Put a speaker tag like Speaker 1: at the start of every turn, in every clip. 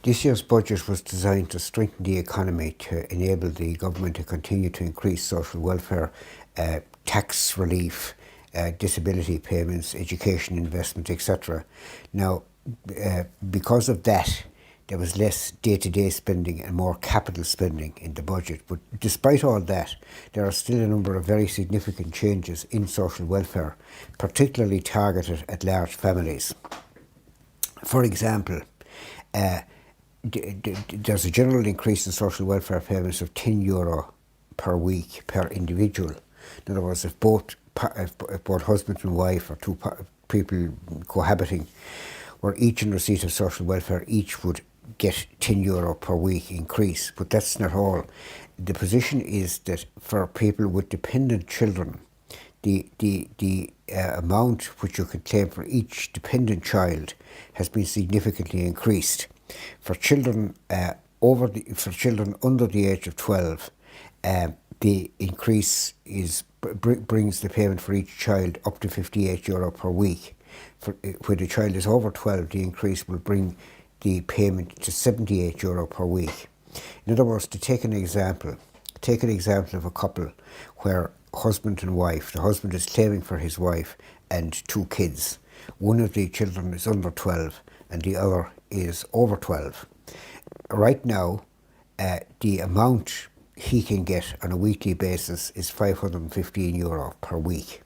Speaker 1: This year's budget was designed to strengthen the economy to enable the government to continue to increase social welfare, tax relief, disability payments, education investment, etc. Now, because of that, there was less day-to-day spending and more capital spending in the budget. But despite all that, there are still a number of very significant changes in social welfare, particularly targeted at large families. For example, uh, there's a general increase in social welfare payments of €10 per week per individual. In other words, if both husband and wife or two people cohabiting were each in receipt of social welfare, each would get €10 per week increase. But that's not all. The position is that for people with dependent children, the amount which you can claim for each dependent child has been significantly increased. For children for children under the age of 12, the increase brings the payment for each child up to €58 per week. When the child is over 12, the increase will bring the payment to €78 per week. In other words, to take an example of a couple where husband and wife, the husband is claiming for his wife and two kids. One of the children is under 12 and the other is over 12. Right now, the amount he can get on a weekly basis is €515 per week.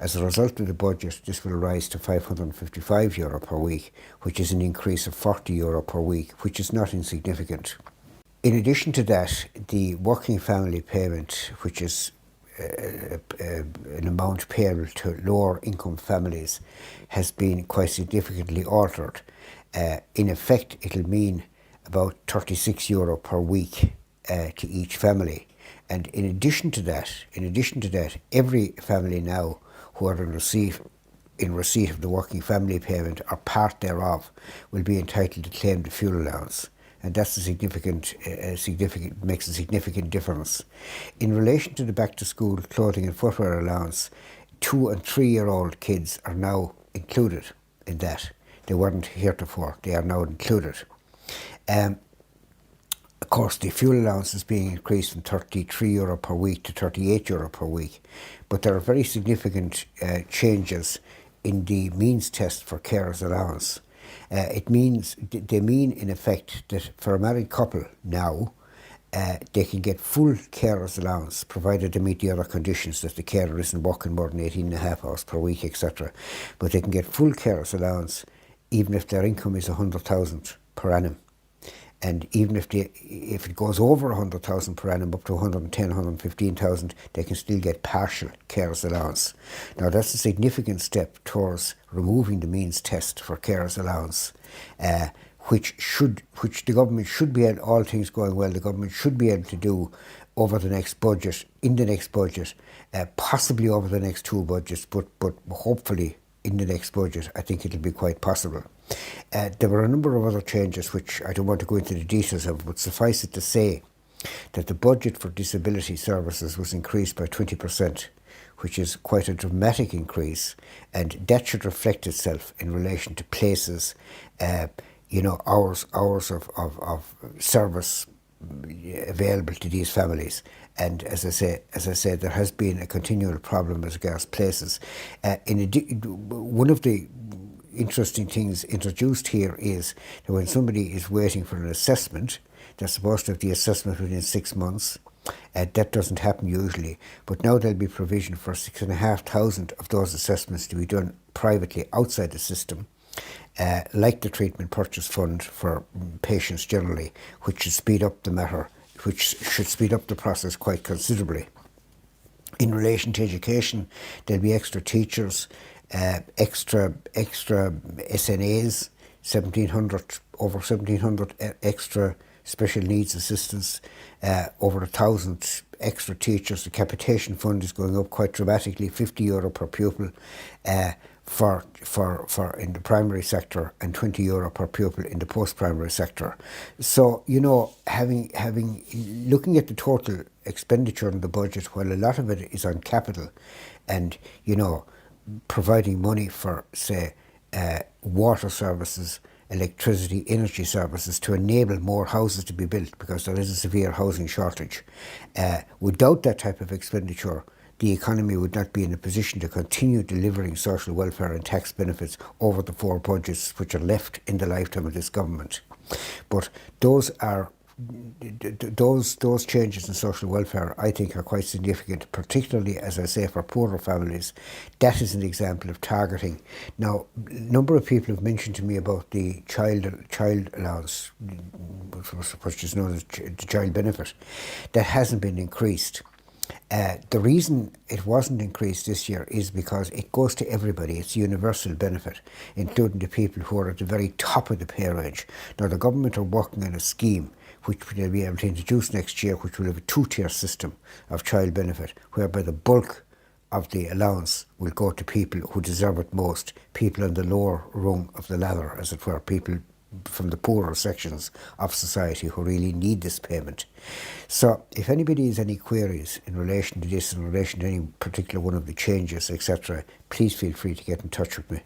Speaker 1: As a result of the budget, this will rise to €555 per week, which is an increase of €40 per week, which is not insignificant. In addition to that, the working family payment, which is an amount payable to lower income families, has been quite significantly altered. In effect, it'll mean about €36 per week to each family. And in addition to that, every family now who are in receipt of the working family payment or part thereof will be entitled to claim the fuel allowance. And that's makes a significant difference. In relation to the back to school clothing and footwear allowance, 2 and 3-year-old kids are now included in that. They weren't heretofore, they are now included. Of course, the fuel allowance is being increased from €33 per week to €38 per week, but there are very significant changes in the means test for carers allowance. They mean in effect that for a married couple now, they can get full carers allowance provided they meet the other conditions, that the carer isn't working more than 18 and a half hours per week, etc. But they can get full carers allowance even if their income is 100,000 per annum. And even if it goes over 100,000 per annum, up to 110, 115,000, they can still get partial carers allowance. Now that's a significant step towards removing the means test for carers allowance, which the government should be able, all things going well, the government should be able to do over the next budget, possibly over the next two budgets, but hopefully in the next budget, I think it'll be quite possible. There were a number of other changes which I don't want to go into the details of, but suffice it to say that the budget for disability services was increased by 20%, which is quite a dramatic increase, and that should reflect itself in relation to places, hours of service available to these families. And as I said, there has been a continual problem as regards places. One of the interesting things introduced here is that when somebody is waiting for an assessment, they're supposed to have the assessment within 6 months. That doesn't happen usually, but now there'll be provision for 6,500 of those assessments to be done privately outside the system, like the treatment purchase fund for patients generally, which should speed up the process quite considerably. In relation to education, there'll be extra teachers, extra SNAs, over 1,700 extra special needs assistants, over 1,000 extra teachers. The capitation fund is going up quite dramatically, €50 per pupil for in the primary sector, and €20 per pupil in the post-primary sector. So, looking at the total expenditure in the budget, while a lot of it is on capital and, providing money for, say, water services, electricity, energy services to enable more houses to be built because there is a severe housing shortage. Without that type of expenditure, the economy would not be in a position to continue delivering social welfare and tax benefits over the 4 budgets which are left in the lifetime of this government. But those changes in social welfare, I think, are quite significant, particularly, as I say, for poorer families. That is an example of targeting. Now, a number of people have mentioned to me about the child allowance, which is known as the child benefit, that hasn't been increased. The reason it wasn't increased this year is because it goes to everybody. It's a universal benefit, including the people who are at the very top of the pay range. Now, the government are working on a scheme which they'll be able to introduce next year, which will have a 2-tier system of child benefit, whereby the bulk of the allowance will go to people who deserve it most, people on the lower rung of the ladder, as it were, people from the poorer sections of society who really need this payment. So if anybody has any queries in relation to this, in relation to any particular one of the changes, etc., please feel free to get in touch with me.